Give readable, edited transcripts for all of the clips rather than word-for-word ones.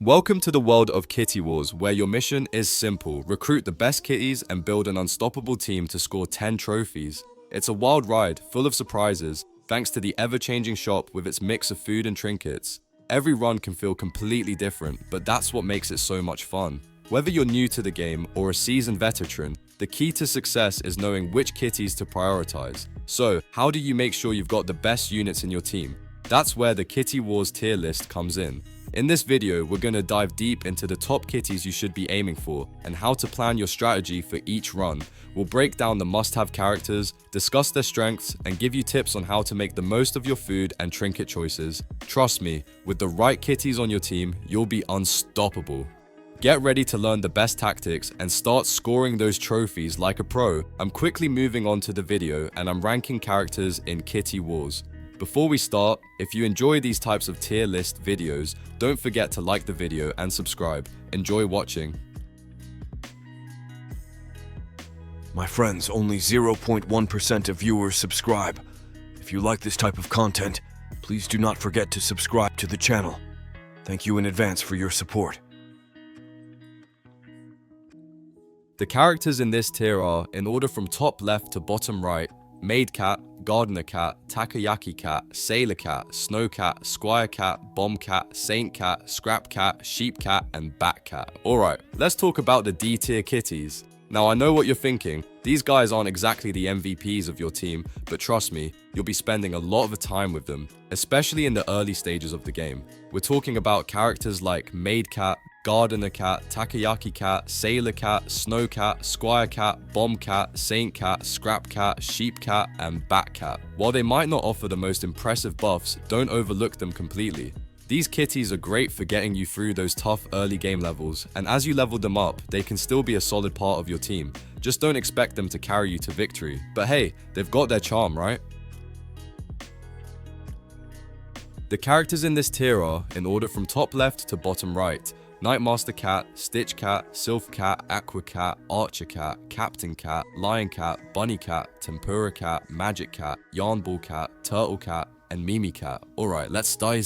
Welcome to the world of Kitty Wars, where your mission is simple: recruit the best kitties and build an unstoppable team to score 10 trophies. It's a wild ride, full of surprises, thanks to the ever-changing shop with its mix of food and trinkets. Every run can feel completely different, but that's what makes it so much fun. Whether you're new to the game or a seasoned veteran, the key to success is knowing which kitties to prioritize. So, how do you make sure you've got the best units in your team? That's where the Kitty Wars tier list comes in. In this video, we're going to dive deep into the top kitties you should be aiming for and how to plan your strategy for each run. We'll break down the must-have characters, discuss their strengths, and give you tips on how to make the most of your food and trinket choices. Trust me, with the right kitties on your team, you'll be unstoppable. Get ready to learn the best tactics and start scoring those trophies like a pro. I'm quickly moving on to the video and I'm ranking characters in Kitty Wars. Before we start, if you enjoy these types of tier list videos, don't forget to like the video and subscribe. Enjoy watching. My friends, only 0.1% of viewers subscribe. If you like this type of content, please do not forget to subscribe to the channel. Thank you in advance for your support. The characters in this tier are, in order from top left to bottom right: Maid Cat, Gardener Cat, Takoyaki Cat, Sailor Cat, Snow Cat, Squire Cat, Bomb Cat, Saint Cat, Scrap Cat, Sheep Cat, and Bat Cat. Alright, let's talk about the D tier kitties. Now I know what you're thinking, these guys aren't exactly the MVPs of your team, but trust me, you'll be spending a lot of time with them, especially in the early stages of the game. We're talking about characters like Maid Cat, Gardener Cat, Takoyaki Cat, Sailor Cat, Snow Cat, Squire Cat, Bomb Cat, Saint Cat, Scrap Cat, Sheep Cat, and Bat Cat. While they might not offer the most impressive buffs, don't overlook them completely. These kitties are great for getting you through those tough early game levels, and as you level them up, they can still be a solid part of your team. Just don't expect them to carry you to victory. But hey, they've got their charm, right? The characters in this tier are, in order from top left to bottom right: Nightmaster Cat, Stitch Cat, Sylph Cat, Aqua Cat, Archer Cat, Captain Cat, Lion Cat, Bunny Cat, Tempura Cat, Magic Cat, Yarn Ball Cat, Turtle Cat, and Mimi Cat. Alright, let's dive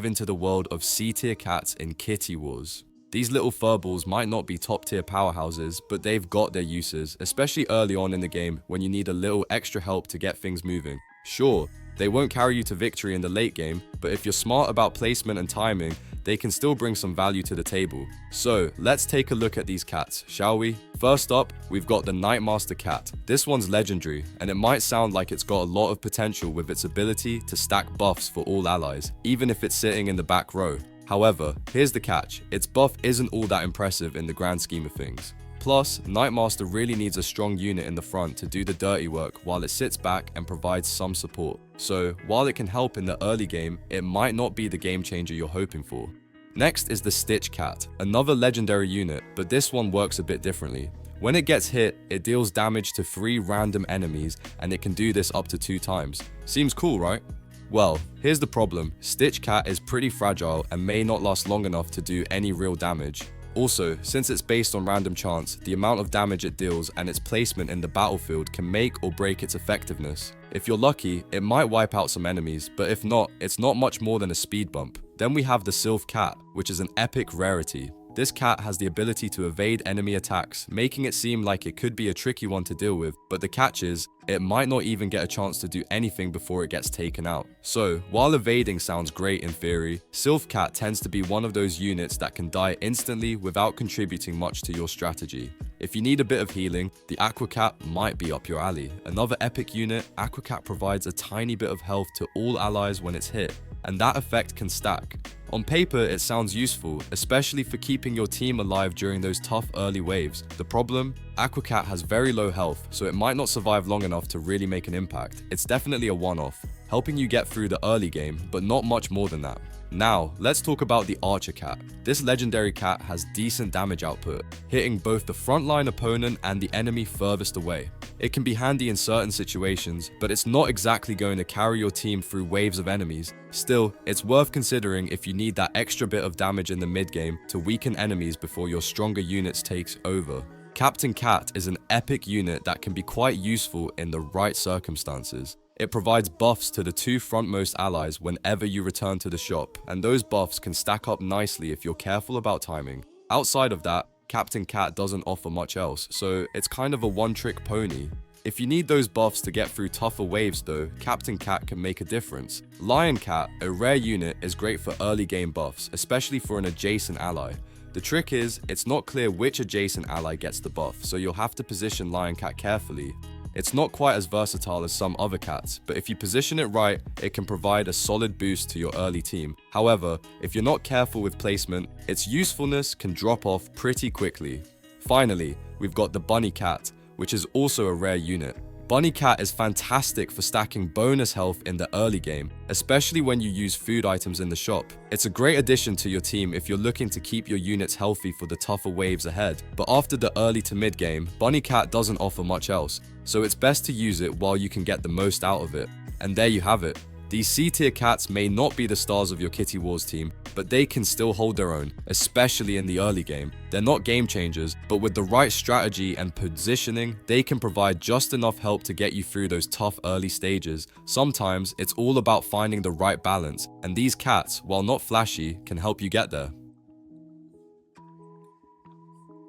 into the world of C tier cats in Kitty Wars. These little furballs might not be top tier powerhouses, but they've got their uses, especially early on in the game when you need a little extra help to get things moving. Sure, they won't carry you to victory in the late game, but if you're smart about placement and timing, they can still bring some value to the table. So, let's take a look at these cats, shall we? First up, we've got the Nightmaster Cat. This one's legendary, and it might sound like it's got a lot of potential with its ability to stack buffs for all allies, even if it's sitting in the back row. However, here's the catch: its buff isn't all that impressive in the grand scheme of things. Plus, Nightmaster really needs a strong unit in the front to do the dirty work while it sits back and provides some support. So, while it can help in the early game, it might not be the game changer you're hoping for. Next is the Stitch Cat, another legendary unit, but this one works a bit differently. When it gets hit, it deals damage to 3 random enemies, and it can do this up to 2 times. Seems cool, right? Well, here's the problem: Stitch Cat is pretty fragile and may not last long enough to do any real damage. Also, since it's based on random chance, the amount of damage it deals and its placement in the battlefield can make or break its effectiveness. If you're lucky, it might wipe out some enemies, but if not, it's not much more than a speed bump. Then we have the Sylph Cat, which is an epic rarity. This cat has the ability to evade enemy attacks, making it seem like it could be a tricky one to deal with, but the catch is, it might not even get a chance to do anything before it gets taken out. So, while evading sounds great in theory, Sylph Cat tends to be one of those units that can die instantly without contributing much to your strategy. If you need a bit of healing, the Aqua Cat might be up your alley. Another epic unit, Aqua Cat provides a tiny bit of health to all allies when it's hit, and that effect can stack. On paper, it sounds useful, especially for keeping your team alive during those tough early waves. The problem? Aqua Cat has very low health, so it might not survive long enough to really make an impact. It's definitely a one-off, helping you get through the early game, but not much more than that. Now, let's talk about the Archer Cat. This legendary cat has decent damage output, hitting both the frontline opponent and the enemy furthest away. It can be handy in certain situations, but it's not exactly going to carry your team through waves of enemies. Still, it's worth considering if you need that extra bit of damage in the mid-game to weaken enemies before your stronger units takes over. Captain Cat is an epic unit that can be quite useful in the right circumstances. It provides buffs to the two frontmost allies whenever you return to the shop, and those buffs can stack up nicely if you're careful about timing. Outside of that, Captain Cat doesn't offer much else, so it's kind of a one-trick pony. If you need those buffs to get through tougher waves though, Captain Cat can make a difference. Lion Cat, a rare unit, is great for early game buffs, especially for an adjacent ally. The trick is, it's not clear which adjacent ally gets the buff, so you'll have to position Lion Cat carefully. It's not quite as versatile as some other cats, but if you position it right, it can provide a solid boost to your early team. However, if you're not careful with placement, its usefulness can drop off pretty quickly. Finally, we've got the Bunny Cat, which is also a rare unit. Bunny Cat is fantastic for stacking bonus health in the early game, especially when you use food items in the shop. It's a great addition to your team if you're looking to keep your units healthy for the tougher waves ahead. But after the early to mid game, Bunny Cat doesn't offer much else, so it's best to use it while you can get the most out of it. And there you have it. These C-tier cats may not be the stars of your Kitty Wars team, but they can still hold their own, especially in the early game. They're not game changers, but with the right strategy and positioning, they can provide just enough help to get you through those tough early stages. Sometimes it's all about finding the right balance, and these cats, while not flashy, can help you get there.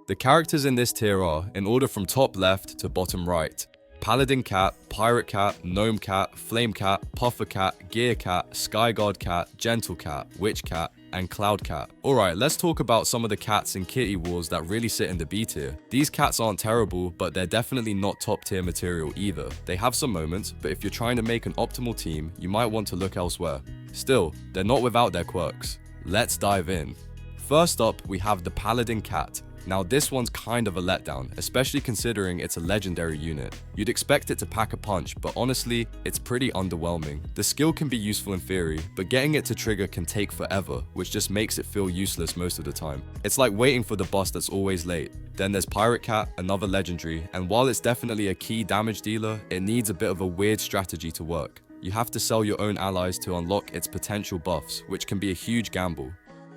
The characters in this tier are, in order from top left to bottom right: Paladin Cat, Pirate Cat, Gnome Cat, Flame Cat, Puffer Cat, Gear Cat, Sky God Cat, Gentle Cat, Witch Cat, and Cloud Cat. Alright, let's talk about some of the cats in Kitty Wars that really sit in the B tier. These cats aren't terrible, but they're definitely not top tier material either. They have some moments, but if you're trying to make an optimal team, you might want to look elsewhere. Still, they're not without their quirks. Let's dive in. First up, we have the Paladin Cat. Now this one's kind of a letdown, especially considering it's a legendary unit. You'd expect it to pack a punch, but honestly, it's pretty underwhelming. The skill can be useful in theory, but getting it to trigger can take forever, which just makes it feel useless most of the time. It's like waiting for the boss that's always late. Then there's Pirate Cat, another legendary, and while it's definitely a key damage dealer, it needs a bit of a weird strategy to work. You have to sell your own allies to unlock its potential buffs, which can be a huge gamble.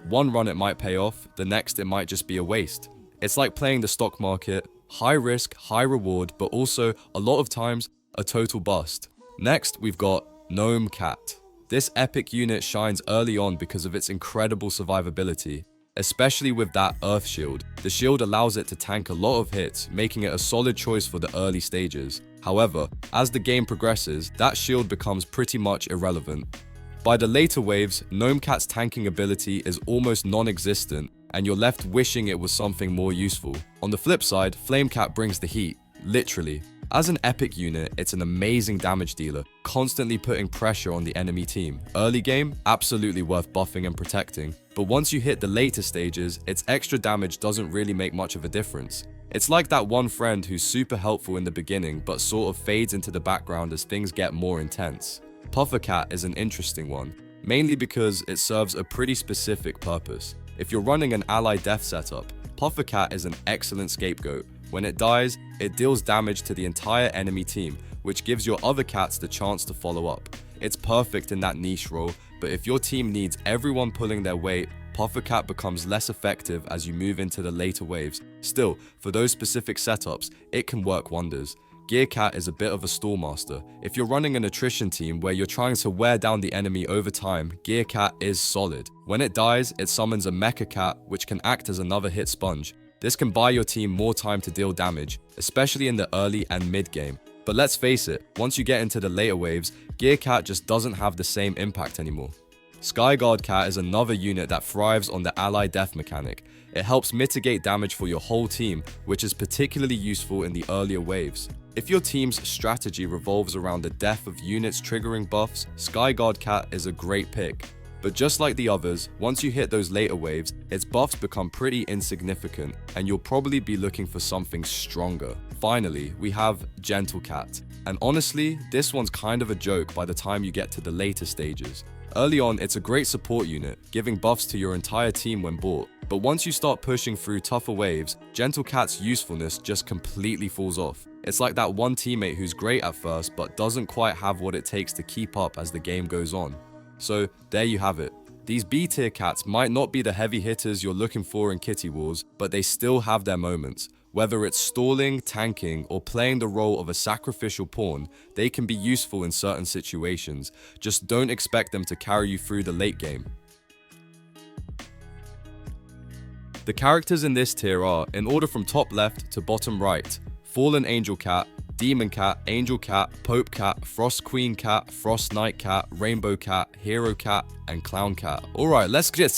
One run it might pay off, the next it might just be a waste. It's like playing the stock market, high risk, high reward, but also, a lot of times, a total bust. Next, we've got Gnome Cat. This epic unit shines early on because of its incredible survivability, especially with that Earth Shield. The shield allows it to tank a lot of hits, making it a solid choice for the early stages. However, as the game progresses, that shield becomes pretty much irrelevant. By the later waves, Gnome Cat's tanking ability is almost non-existent, and you're left wishing it was something more useful. On the flip side, Flame Cat brings the heat, literally. As an epic unit, it's an amazing damage dealer, constantly putting pressure on the enemy team. Early game, absolutely worth buffing and protecting, but once you hit the later stages, its extra damage doesn't really make much of a difference. It's like that one friend who's super helpful in the beginning, but sort of fades into the background as things get more intense. Puffer Cat is an interesting one, mainly because it serves a pretty specific purpose. If you're running an ally death setup, Puffer Cat is an excellent scapegoat. When it dies, it deals damage to the entire enemy team, which gives your other cats the chance to follow up. It's perfect in that niche role, but if your team needs everyone pulling their weight, Puffer Cat becomes less effective as you move into the later waves. Still, for those specific setups, it can work wonders. Gear Cat is a bit of a stall master. If you're running an attrition team where you're trying to wear down the enemy over time, Gear Cat is solid. When it dies, it summons a Mecha Cat, which can act as another hit sponge. This can buy your team more time to deal damage, especially in the early and mid game. But let's face it, once you get into the later waves, Gear Cat just doesn't have the same impact anymore. Skyguard Cat is another unit that thrives on the ally death mechanic. It helps mitigate damage for your whole team, which is particularly useful in the earlier waves. If your team's strategy revolves around the death of units triggering buffs, Skyguard Cat is a great pick. But just like the others, once you hit those later waves, its buffs become pretty insignificant, and you'll probably be looking for something stronger. Finally, we have Gentle Cat. And honestly, this one's kind of a joke by the time you get to the later stages. Early on, it's a great support unit, giving buffs to your entire team when bought. But once you start pushing through tougher waves, Gentle Cat's usefulness just completely falls off. It's like that one teammate who's great at first, but doesn't quite have what it takes to keep up as the game goes on. So, there you have it. These B-tier cats might not be the heavy hitters you're looking for in Kitty Wars, but they still have their moments. Whether it's stalling, tanking, or playing the role of a sacrificial pawn, they can be useful in certain situations. Just don't expect them to carry you through the late game. The characters in this tier are, in order from top left to bottom right, Fallen Angel Cat, Demon Cat, Angel Cat, Pope Cat, Frost Queen Cat, Frost Knight Cat, Rainbow Cat, Hero Cat, and Clown Cat. Alright, let's get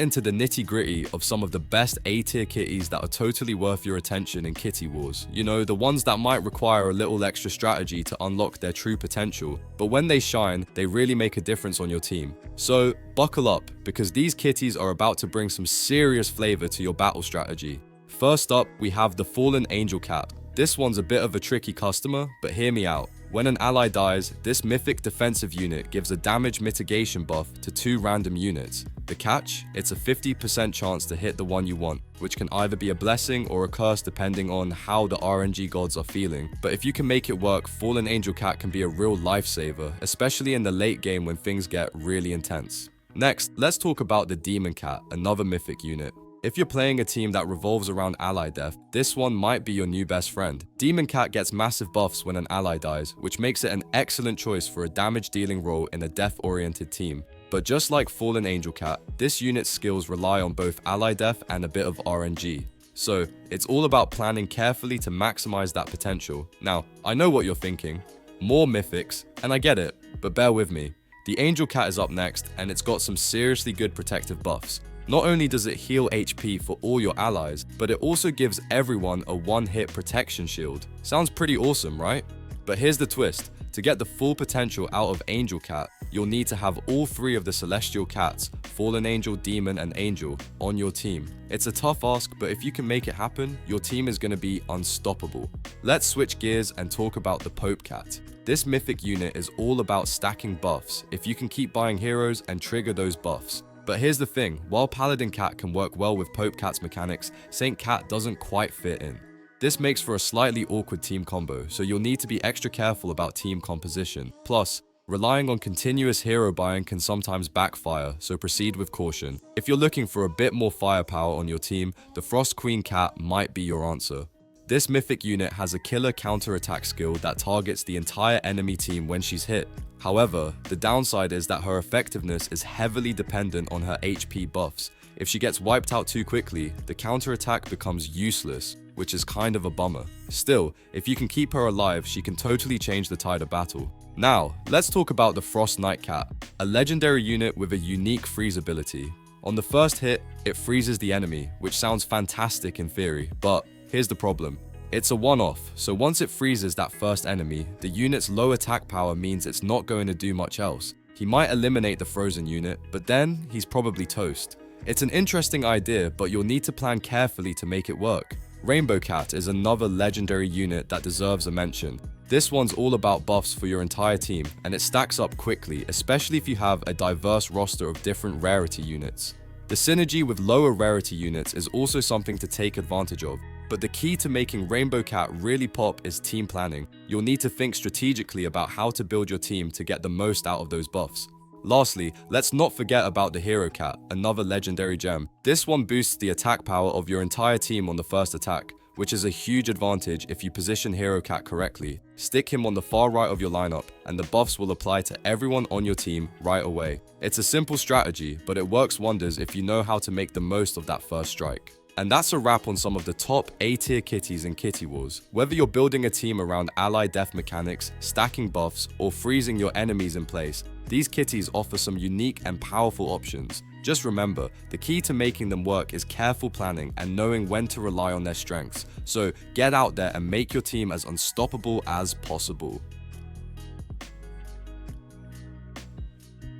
into the nitty-gritty of some of the best A-tier kitties that are totally worth your attention in Kitty Wars. You know, the ones that might require a little extra strategy to unlock their true potential, but when they shine, they really make a difference on your team. So, buckle up, because these kitties are about to bring some serious flavor to your battle strategy. First up, we have the Fallen Angel Cat. This one's a bit of a tricky customer, but hear me out. When an ally dies, this mythic defensive unit gives a damage mitigation buff to 2 random units. The catch? It's a 50% chance to hit the one you want, which can either be a blessing or a curse depending on how the RNG gods are feeling. But if you can make it work, Fallen Angel Cat can be a real lifesaver, especially in the late game when things get really intense. Next, let's talk about the Demon Cat, another mythic unit. If you're playing a team that revolves around ally death, this one might be your new best friend. Demon Cat gets massive buffs when an ally dies, which makes it an excellent choice for a damage dealing role in a death-oriented team. But just like Fallen Angel Cat, this unit's skills rely on both ally death and a bit of RNG. So, it's all about planning carefully to maximize that potential. Now, I know what you're thinking. More mythics, and I get it, but bear with me. The Angel Cat is up next, and it's got some seriously good protective buffs. Not only does it heal HP for all your allies, but it also gives everyone a one-hit protection shield. Sounds pretty awesome, right? But here's the twist. To get the full potential out of Angel Cat, you'll need to have all 3 of the Celestial Cats, Fallen Angel, Demon, and Angel, on your team. It's a tough ask, but if you can make it happen, your team is going to be unstoppable. Let's switch gears and talk about the Pope Cat. This mythic unit is all about stacking buffs, if you can keep buying heroes and trigger those buffs. But here's the thing, while Paladin Cat can work well with Pope Cat's mechanics, Saint Cat doesn't quite fit in. This makes for a slightly awkward team combo, so you'll need to be extra careful about team composition. Plus, relying on continuous hero buying can sometimes backfire, so proceed with caution. If you're looking for a bit more firepower on your team, the Frost Queen Cat might be your answer. This mythic unit has a killer counterattack skill that targets the entire enemy team when she's hit. However, the downside is that her effectiveness is heavily dependent on her HP buffs. If she gets wiped out too quickly, the counterattack becomes useless, which is kind of a bummer. Still, if you can keep her alive, she can totally change the tide of battle. Now, let's talk about the Frost Knight Cat, a legendary unit with a unique freeze ability. On the first hit, it freezes the enemy, which sounds fantastic in theory, but here's the problem. It's a one-off, so once it freezes that first enemy, the unit's low attack power means it's not going to do much else. He might eliminate the frozen unit, but then he's probably toast. It's an interesting idea, but you'll need to plan carefully to make it work. Rainbow Cat is another legendary unit that deserves a mention. This one's all about buffs for your entire team, and it stacks up quickly, especially if you have a diverse roster of different rarity units. The synergy with lower rarity units is also something to take advantage of. But the key to making Rainbow Cat really pop is team planning. You'll need to think strategically about how to build your team to get the most out of those buffs. Lastly, let's not forget about the Hero Cat, another legendary gem. This one boosts the attack power of your entire team on the first attack, which is a huge advantage if you position Hero Cat correctly. Stick him on the far right of your lineup, and the buffs will apply to everyone on your team right away. It's a simple strategy, but it works wonders if you know how to make the most of that first strike. And that's a wrap on some of the top A-tier kitties in Kitty Wars. Whether you're building a team around ally death mechanics, stacking buffs, or freezing your enemies in place, these kitties offer some unique and powerful options. Just remember, the key to making them work is careful planning and knowing when to rely on their strengths. So get out there and make your team as unstoppable as possible.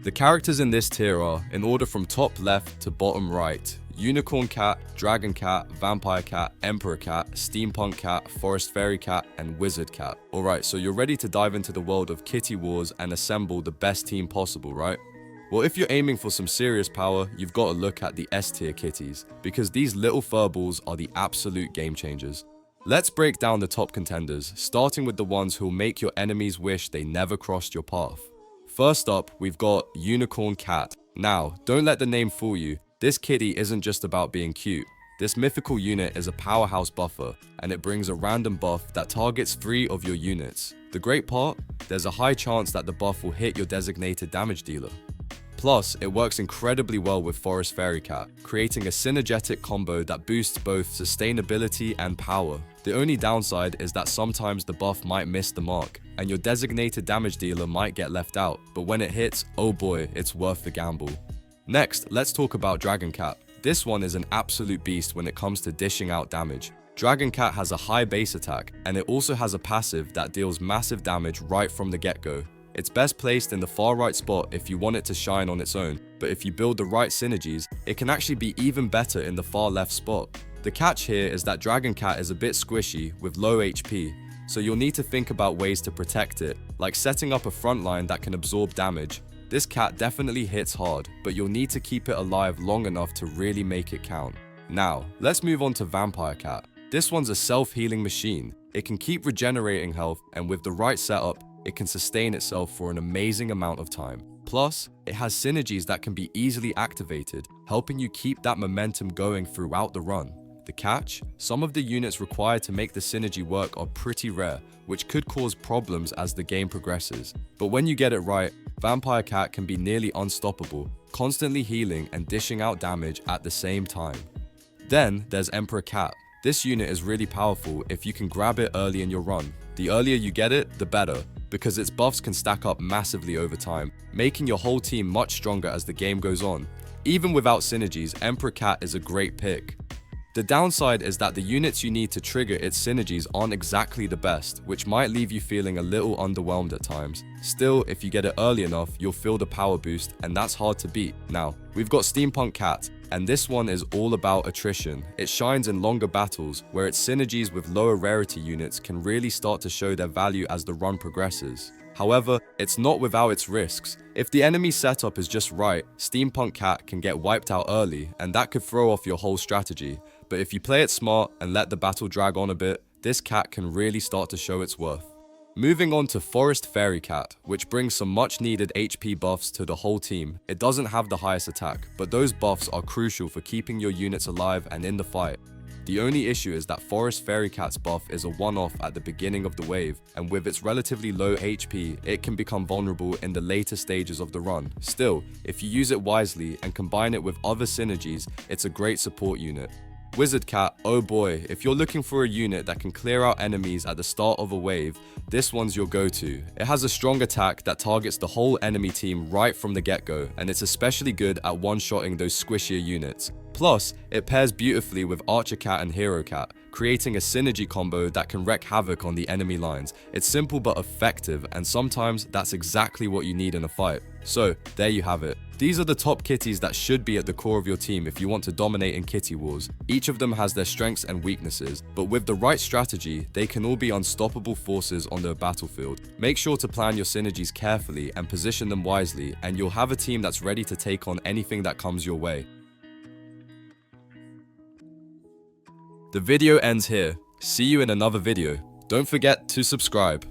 The characters in this tier are, in order from top left to bottom right, Unicorn Cat, Dragon Cat, Vampire Cat, Emperor Cat, Steampunk Cat, Forest Fairy Cat, and Wizard Cat. Alright, so you're ready to dive into the world of Kitty Wars and assemble the best team possible, right? Well, if you're aiming for some serious power, you've got to look at the S-tier kitties, because these little furballs are the absolute game changers. Let's break down the top contenders, starting with the ones who'll make your enemies wish they never crossed your path. First up, we've got Unicorn Cat. Now, don't let the name fool you. This kitty isn't just about being cute. This mythical unit is a powerhouse buffer, and it brings a random buff that targets 3 of your units. The great part? There's a high chance that the buff will hit your designated damage dealer. Plus, it works incredibly well with Forest Fairy Cat, creating a synergetic combo that boosts both sustainability and power. The only downside is that sometimes the buff might miss the mark, and your designated damage dealer might get left out, but when it hits, oh boy, it's worth the gamble. Next, let's talk about Dragon Cat. This one is an absolute beast when it comes to dishing out damage. Dragon Cat has a high base attack, and it also has a passive that deals massive damage right from the get-go. It's best placed in the far right spot if you want it to shine on its own, but if you build the right synergies, it can actually be even better in the far left spot. The catch here is that Dragon Cat is a bit squishy with low HP, so you'll need to think about ways to protect it, like setting up a front line that can absorb damage. This cat definitely hits hard, but you'll need to keep it alive long enough to really make it count. Now, let's move on to Vampire Cat. This one's a self-healing machine. It can keep regenerating health, and with the right setup, it can sustain itself for an amazing amount of time. Plus, it has synergies that can be easily activated, helping you keep that momentum going throughout the run. The catch? Some of the units required to make the synergy work are pretty rare, which could cause problems as the game progresses. But when you get it right, Vampire Cat can be nearly unstoppable, constantly healing and dishing out damage at the same time. Then there's Emperor Cat. This unit is really powerful if you can grab it early in your run. The earlier you get it, the better, because its buffs can stack up massively over time, making your whole team much stronger as the game goes on. Even without synergies, Emperor Cat is a great pick. The downside is that the units you need to trigger its synergies aren't exactly the best, which might leave you feeling a little underwhelmed at times. Still, if you get it early enough, you'll feel the power boost, and that's hard to beat. Now, we've got Steampunk Cat, and this one is all about attrition. It shines in longer battles, where its synergies with lower rarity units can really start to show their value as the run progresses. However, it's not without its risks. If the enemy setup is just right, Steampunk Cat can get wiped out early, and that could throw off your whole strategy. But if you play it smart and let the battle drag on a bit, this cat can really start to show its worth. Moving on to Forest Fairy Cat, which brings some much needed HP buffs to the whole team. It doesn't have the highest attack, but those buffs are crucial for keeping your units alive and in the fight. The only issue is that Forest Fairy Cat's buff is a one-off at the beginning of the wave, and with its relatively low HP, it can become vulnerable in the later stages of the run. Still, if you use it wisely and combine it with other synergies, it's a great support unit. Wizard Cat, oh boy, if you're looking for a unit that can clear out enemies at the start of a wave, this one's your go-to. It has a strong attack that targets the whole enemy team right from the get-go, and it's especially good at one-shotting those squishier units. Plus, it pairs beautifully with Archer Cat and Hero Cat, creating a synergy combo that can wreak havoc on the enemy lines. It's simple but effective, and sometimes that's exactly what you need in a fight. So, there you have it. These are the top kitties that should be at the core of your team if you want to dominate in kitty wars. Each of them has their strengths and weaknesses, but with the right strategy, they can all be unstoppable forces on the battlefield. Make sure to plan your synergies carefully and position them wisely, and you'll have a team that's ready to take on anything that comes your way. The video ends here. See you in another video. Don't forget to subscribe.